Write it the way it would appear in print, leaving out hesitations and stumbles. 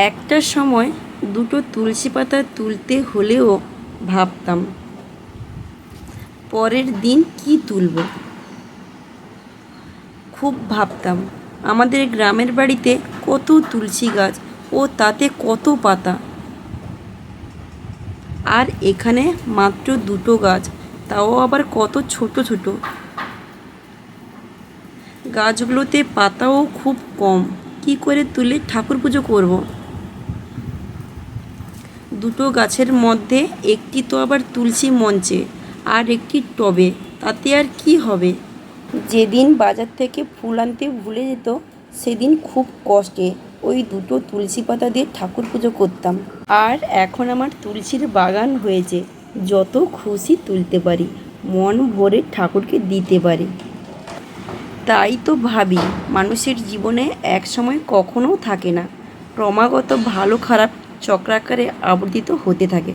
একটা সময় দুটো তুলসী পাতা তুলতে হলেও ভাবতাম পরের দিন কি তুলব। খুব ভাবতাম আমাদের গ্রামের বাড়িতে কত তুলসী গাছ ও তাতে কত পাতা, আর এখানে মাত্র দুটো গাছ, তাও আবার কত ছোট ছোট। গাছগুলোতে পাতাও খুব কম, কি করে তুলে ঠাকুর পুজো করব। দুটো গাছের মধ্যে একটি তো আবার তুলসী মঞ্চে আর একটি টবে, তাতে আর কি হবে। যেদিন বাজার থেকে ফুল আনতে ভুলে যেত সেদিন খুব কষ্টে ওই দুটো তুলসী পাতা দিয়ে ঠাকুর পুজো করতাম। আর এখন আমার তুলসীর বাগান হয়েছে, যত খুশি তুলতে পারি, মন ভরে ঠাকুরকে দিতে পারি। তাই তো ভাবি মানুষের জীবনে এক সময় কখনো থাকে না, ক্রমাগত ভালো খারাপ চক্রাকারে আবর্তিত হতে থাকে।